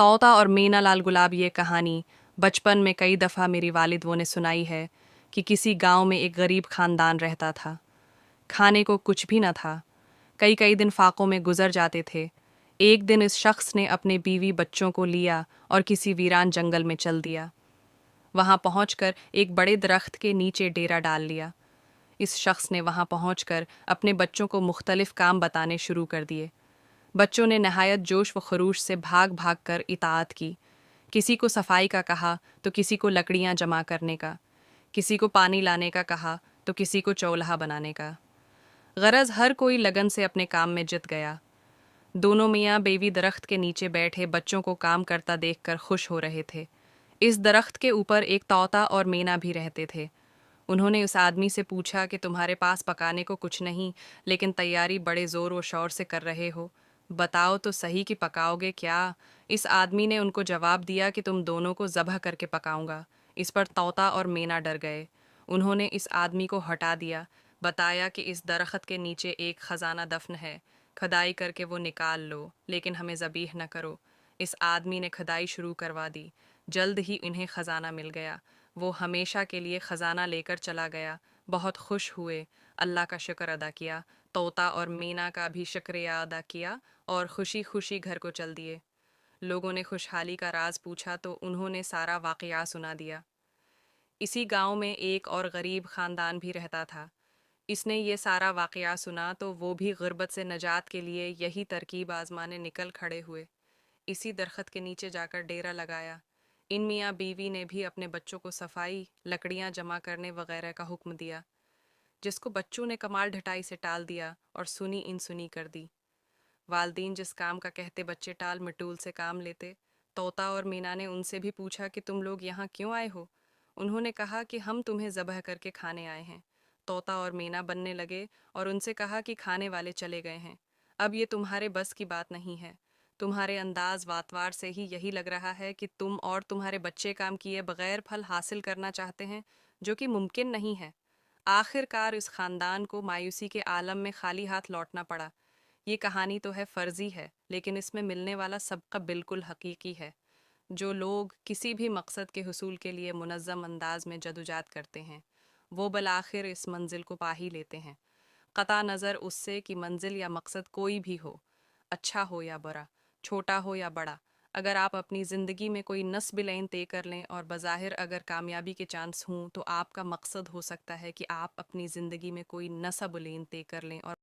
तोता और मीना लाल गुलाब ये कहानी बचपन में कई दफ़ा मेरी वालिद ने सुनाई है कि किसी गांव में एक गरीब खानदान रहता था। खाने को कुछ भी न था। कई कई दिन फाकों में गुजर जाते थे। एक दिन इस शख्स ने अपने बीवी बच्चों को लिया और किसी वीरान जंगल में चल दिया। वहां पहुंचकर एक बड़े दरख्त के नीचे डेरा डाल लिया। इस शख्स ने वहां पहुंचकर अपने बच्चों को मुख्तलिफ काम बताने शुरू कर दिए। बच्चों ने नहायत जोश व खरूश से भाग भाग कर इताअत की। किसी को सफाई का कहा तो किसी को लकड़ियां जमा करने का, किसी को पानी लाने का कहा तो किसी को चौल्हा बनाने का। गरज हर कोई लगन से अपने काम में जुट गया। दोनों मियाँ बीवी दरख्त के नीचे बैठे बच्चों को काम करता देखकर खुश हो रहे थे। इस दरख्त के ऊपर एक तोता और मीना भी रहते थे। उन्होंने उस आदमी से पूछा कि तुम्हारे पास पकाने को कुछ नहीं, लेकिन तैयारी बड़े ज़ोर व शौर से कर रहे हो, बताओ तो सही कि पकाओगे क्या। इस आदमी ने उनको जवाब दिया कि तुम दोनों को ज़बह करके पकाऊंगा। इस पर तोता और मीना डर गए। उन्होंने इस आदमी को हटा दिया, बताया कि इस दरख्त के नीचे एक ख़जाना दफन है, खदाई करके वो निकाल लो, लेकिन हमें ज़बीह न करो। इस आदमी ने खदाई शुरू करवा दी। जल्द ही इन्हें ख़जाना मिल गया। वो हमेशा के लिए ख़जाना लेकर चला गया। बहुत खुश हुए, अल्लाह का शुक्र अदा किया। तोता और मीना का भी शुक्रिया अदा किया और खुशी खुशी घर को चल दिए। लोगों ने खुशहाली का राज पूछा तो उन्होंने सारा वाक़या सुना दिया। इसी गांव में एक और गरीब ख़ानदान भी रहता था। इसने ये सारा वाक़या सुना तो वो भी गुर्बत से नजात के लिए यही तरकीब आजमाने निकल खड़े हुए। इसी दरख्त के नीचे जाकर डेरा लगाया। इन मियाँ बीवी ने भी अपने बच्चों को सफाई, लकड़ियाँ जमा करने वगैरह का हुक्म दिया, जिसको बच्चों ने कमाल ढटाई से टाल दिया और सुनी इन सुनी कर दी। वालदीन जिस काम का कहते बच्चे टाल मटूल से काम लेते। तोता और मीना ने उनसे भी पूछा कि तुम लोग यहाँ क्यों आए हो। उन्होंने कहा कि हम तुम्हें ज़बह करके खाने आए हैं। तोता और मीना बनने लगे और उनसे कहा कि खाने वाले चले गए हैं, अब ये तुम्हारे बस की बात नहीं है। तुम्हारे अंदाज वातवार से ही यही लग रहा है कि तुम और तुम्हारे बच्चे काम किए बगैर फल हासिल करना चाहते हैं, जो कि मुमकिन नहीं है। आखिरकार इस खानदान को मायूसी के आलम में खाली हाथ लौटना पड़ा। ये कहानी तो है फर्जी है, लेकिन इसमें मिलने वाला सबका बिल्कुल हकीकी है। जो लोग किसी भी मकसद के हुसूल के लिए मुनज़्ज़म अंदाज में जदोजहद करते हैं, वो बलाखिर इस मंजिल को पा ही लेते हैं, क़ता नज़र उससे कि मंजिल या मकसद कोई भी हो, अच्छा हो या बुरा, छोटा हो या बड़ा। अगर आप अपनी ज़िंदगी में कोई नस्ब लाइन तय कर लें और बज़ाहिर अगर कामयाबी के चांस हों, तो आपका मकसद हो सकता है कि आप अपनी ज़िंदगी में कोई नस्ब लाइन तय कर लें और